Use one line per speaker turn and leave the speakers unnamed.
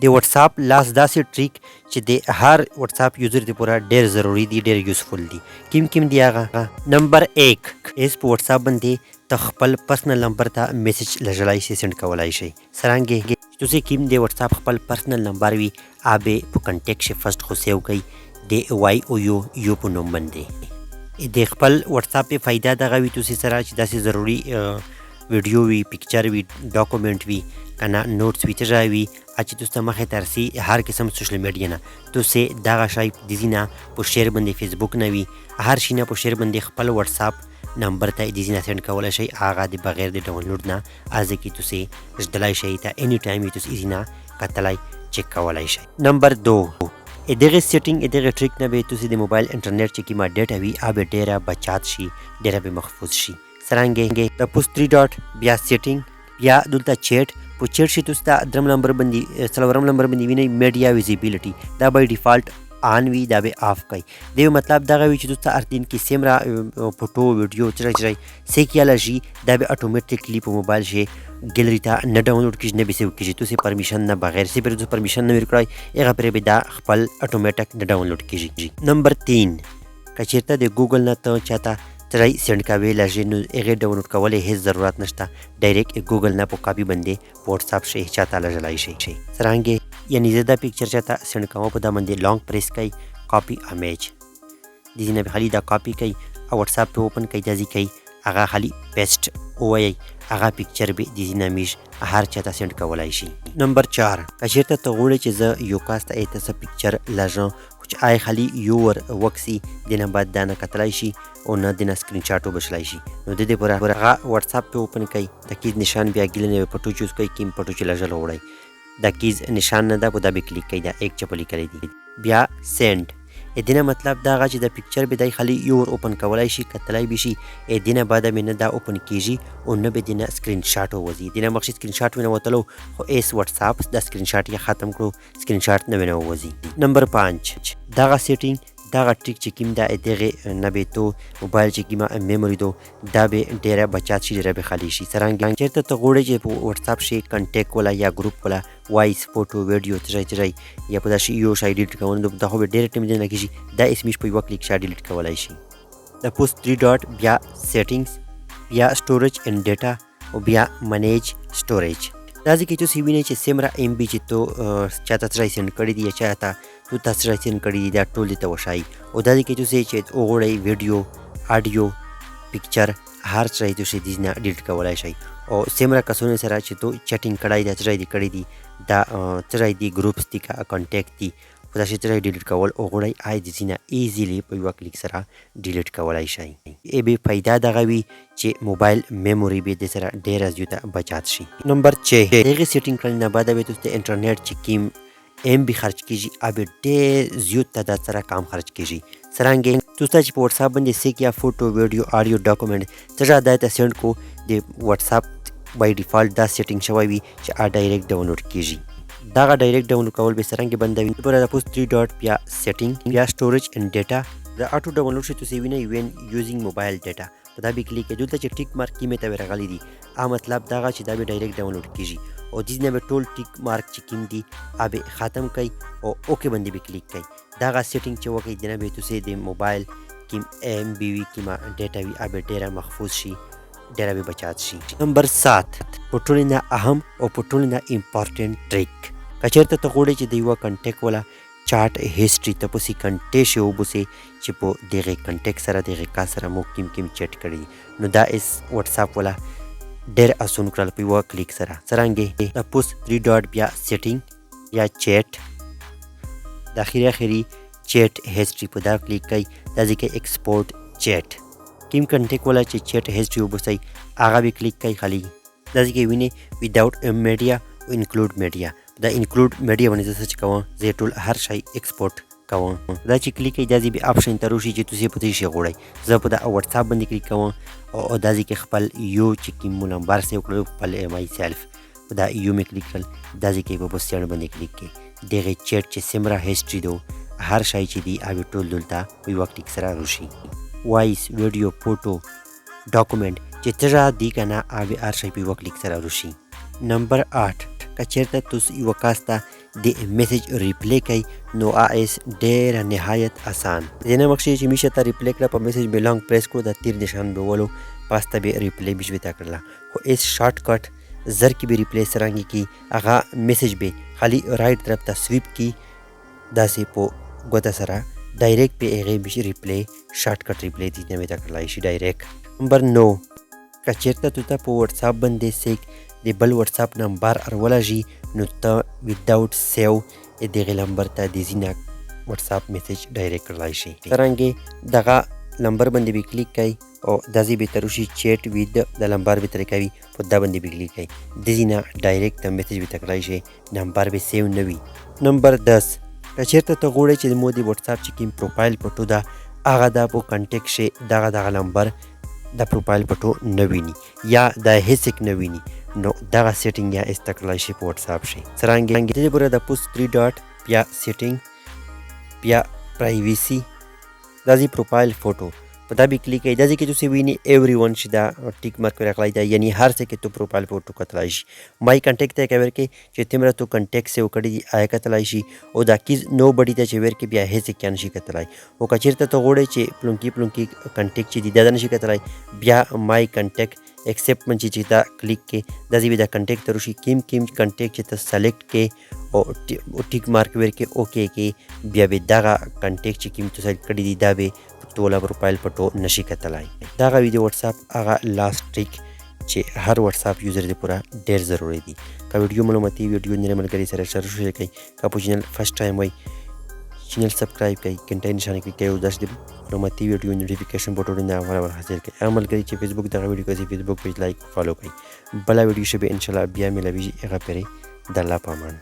د وټساپ لاس داسې ټریک چې د هر وټساپ یوزر لپاره ډېر ضروری دی، ډېر یوزفل دی. کوم دی هغه؟ نمبر 1 اس په وټساپ باندې ته خپل پرسنل نمبر ته میسج لږلای شي، سند کولای شي. سرانګې تاسو کوم دی وټساپ خپل پرسنل نمبر وي ابه په کنټیکټ شي فرست خو سیو کوي د وای او یو په نوم باندې. د خپل وټساپ په فائدہ دغه وی تاسو سره چې داسې ضروری ویډیو وی، پکچر وی، ډاکومنٹ وی، کنه نوټس وی، تجاوی چې تاسو مخه ترسي هر قسم سوشل میډیا نه تاسو دغه شای د زینا په شیر باندې فیسبوک نه وی، هر شي نه په شیر باندې خپل وټساپ نمبر ته د زینا سند کولای شي، هغه د بغیر د ډاونلوډ نه از کی تاسو ځدلای شي ته اني ټایم تاسو زینا کتلای چک کولای شي. نمبر 2 دغه سیټینګ دغه ټریک نه به تاسو د موبایل انټرنیټ چې کیما ډیټا وی ابه ډیره بچات شي، ډیره به محفوظ شي. سرانګې د پوس 3 ډاټ بیا سیټینګ بیا دلته چیټ په چیټ شي تاسو ته درم نمبر باندې څلورم نمبر باندې ویني میډیا ویزیبিলিټي دا بای ډیفالت آن وی دا به آف کوي. دی مطلب دا وی چې تاسو هر دین کې سیمرا فوټو ویډیو چرای سیکیالوجي دا به اتوماتیکلی په موبایل شي ګیلری ته نه ډاونلوډ کیږي، نه به سیو کیږي، تاسو پرمیشن نه بغیر سی پر پرمیشن نه ورکړای هغه پر به دا خپل اتوماتیک نه ډاونلوډ کیږي. نمبر 3 کچیرته د ګوګل نه ته چاته ترای سند کوي لږه نو هغه ډاونلوډ کولای هیڅ ضرورت نشته، ډایرکټ ګوګل نه په کاپی باندې واتساپ شي چاته لږلای شي. سرانګې یعنی زدا پکچر چاته سند کوم په دا باندې لانګ پریس کوي کاپی امیج د دې نه خالي دا کاپی کوي او واتساپ ته اوپن کوي دازي کوي هغه خالي پیسټ وای هغه پکچر به د دې نامیش هر چاته سند کولای شي. نمبر 4 کچیرته ته غوړي چې زه یو کاست ایت س پکچر لږه چې آی خالي یور وکسي دنه بعد دانه کتلای شي او نه دنه سکرین شاټو بشلای شي. نو د دې پر هغه واتساپ ته اوپن کوي د کیز نشان بیا ګلنه پټو چوز کوي کیم پټو چې لږه لوړای د کیز نشان نه دا په دا به کلیک کوي دا ایک چپلی کړی دی بیا سند. ادینه مطلب دا غا چې د پکچر به دای خالي یور اوپن کولای شي کتلای به شي ادینه بعد مینه دا اوپن کیږي او نه به دینه سکرین شاټ وځي. دینه مخکې سکرین شاټ ونه وتلو خو ایس واتساپ د سکرین شاټ یې ختم کړو، سکرین شاټ نه ونه وځي. نمبر 5 دغه سیټینګ دغه ټریک چې کیم دا دغه نه به تو موبایل چې کیما میموري دو دا به ډیره بچات شي، ډیره به خالي شي. سرانګ چیرته ته غوړي چې په واتساپ شي کنټیکټ ولا یا ګروپ ولا وایس فوټو ویډیو ترای یا په داسې یو شای ډیلیټ کوون دا خو ډیره ټیم نه کیږي دا اسمیش په یو کلیک شای ډیلیټ کولای شي. د پوس 3 ډاټ بیا سیټینګز بیا سټوریج اینڈ ډیټا او بیا منیج سټوریج دا ځکه چې تاسو وینئ چې سیمرا ام بي چې تو چاته ترای سند کړی دی یا چاته تو تاسو ترای سند کړی دی دا ټول ته وشای او دا ځکه چې تاسو چې وګورئ ویډیو اډیو پکچر هر څه تاسو دې نه ډیلیټ کولای شئ او سیمرا کسونه سره چې تو چټینګ کړای دی ترای دی کړی دی دا ترای دی ګروپس دی کا کنټیکټ دی په داسې ترای ډیلیټ کول او غوړی آی د زینا ایزیلی په یو کلیک سره ډیلیټ کولای شئ. ای به پیدا دغه وی چې موبایل میموري به د سره ډیر زیاته بچات شي. نمبر 6 دغه سیټینګ کړل نه بعد به تاسو انټرنیټ چې کیم ام بي خرج کیږي ابه ډیر زیات تعداد سره کام خرج کیږي. سرانګې تاسو چې په واتساپ باندې سیک یا فوټو ویډیو اډیو ډاکومنٹ ترا دایته سند کو د واتساپ بای ډیفالت دا سیټینګ شوی وي چې ډایرکټ ډاونلوډ کیږي. دا ډایرکټ ډاونلوډ کول به سرانګې بندوي. پر د پوس 3 ډاټ بیا سیټینګ بیا سټوریج اینڈ ډیټا د اټو ډاونلوډ شي تاسو وینئ وین یوزینګ موبایل ډیټا په دا به کلیک کړئ دلته چې ټیک مارک کیمه ته ورغلی دی ا مطلب دا چې دا به ډایرکټ ډاونلوډ کیږي او د دې نه به ټول ټیک مارک چې کیم دی ابه ختم کړئ او اوکے باندې به کلیک کړئ. دا سیټینګ چې وکړئ دنه به تاسو د موبایل کیم ام بي وی کیما ډیټا وی ابه ډیره محفوظ شي، ډیره به بچات شي. نمبر 7 پټولینه اهم او پټولینه امپورټنت ټریک کچرته ته غوړي چې دیو کنټیکټ ولا چارت هیستوري ته پوسی کنټیک شو بوسي چې په دغه کنټیکټ سره دغه کا سره مو کیم چټ کړی نو دا اس واتساپ ولا ډیر اسون کړل په یو کلیک سره. سرانګې د پوس 3 ډاټ بیا سیټینګ یا چیټ د اخیری چیټ هیستوري په دا کلیک کړئ دا ځکه ایکسپورټ چیټ کیم کنټیکټ ولا چې چیټ هیستوري وبسي هغه به کلیک کړئ خالي دا ځکه ویني ویداوت میډیا او انکلود میډیا دا انکلود میډیا باندې څه کوم زه ټول هر شی ایکسپورټ کوم دا چې کلیک کړئ دا به اپشن ته روشي چې تاسو په دې شی غوړئ زه په دا واتساپ باندې کلیک کوم او دا چې خپل یو چې کوم نمبر سیو کړو خپل مای سیلف په دا یو می کلیک کړل دا چې په پوسټ باندې کلیک کړئ دغه چیټ چې سیمرا هیستوري دو هر شی چې دی او ټول دلته په یو کلیک سره روشي. وایس ویډیو فوټو ډاکومنٹ چې ترا دی کنه او هر شی په یو کلیک سره روشي. نمبر 8 کچیرته تاسو یو کاستا د میسج ریپلی کوي نو اس ډېره نهایت آسان دی نه مخکې چې میشه ته ریپلی کړه په میسج به لانګ پریس کړو د تیر نشان به ولو پاسته به ریپلی بشوي تا کړله خو اس شارټ کټ زر کې به ریپلی سرانګي کی هغه میسج به خالی رائټ طرف ته سویپ کی داسې په ګوته سره ډایرکټ په هغې بشي ریپلی شارټ کټ ریپلی دي نه به تا کړلای شي ډایرکټ نمبر 9 که چېرته تو ته په وټساپ باندې سیک د بل وټساپ نمبر ارولږي نو ته ویداوټ سیو دغې نمبر ته د ځینه وټساپ میسج ډایرکټ کړلای شي څرنګې دغه نمبر باندې به کلیک کوي او داسې به ته روشي چیټ وید د نمبر به ترې کوي په دا باندې به کلیک کوي د ځینه ډایرکټ د میسج به ته کړلای شي نمبر به سیو نه وي نمبر 10 که چېرته ته غواړې چې زموږ د وټساپ چې کوم پروفایل پټو ده هغه دا په کنټیکټ شي دغه نمبر د پروفایل پټو نه ویني یا د هیڅ نه ویني نو دغه سیټینګ یا ایسته کړلی شي په وټساپ شي څرنګې دې پوره د پوس 3 ډاټ بیا سیټینګ بیا پرایویسي دا دې پروفایل فوټو په دا به کلیک کوي داسې کې تاسې ویني ایوری ون چې دا ټیک مارک راغلی ده یعنی هر څه کې تو پروفایل فوټو کتلی شي مای کنټیکټ ته یې ورکړئ چې تمره تو کنټیکټ سیو کړي دي هغه کتلی شي او دا کیز نو بډي ته چې ورکړي بیا هیڅ کې نشي کتلی او که چېرته ته غواړئ چې پلونکي کنټیکټ چې دي دا نشي کتلی بیا مای کنټیکټ ایکسپټ باندې چې دا کلیک کې داسې به دا کنټیکټ ته روشي کیم کنټیکټ چې ته سلیکټ کې او ټیک مارک ورکړي اوکې کې بیا به دغه کنټیکټ چې کوم تو سلیکټ کړي دي دا به ټوله پروفایل پټو نشي کتلی دغه وي د وټساپ هغه لاست ټریک چې هر وټساپ یوزر دی پوره ډېر ضروري دي که ویډیو معلوماتي ویډیو نړۍ ملګري سره شیر کوئ که په چینل فرسټ ټایم وای چینل سبسکرایب کوئ घंटा نشانه کلیک کوئ او داسې د معلوماتي ویډیو نوټیفیکیشن په ټولو نه اول حاصل کړئ هغه ملګري چې فیسبوک دغه ویډیو کوي فیسبوک پیج لایک فالو کوئ بله ویډیو شبه انشاءالله بیا میلاویږي هغه پرې د الله په امان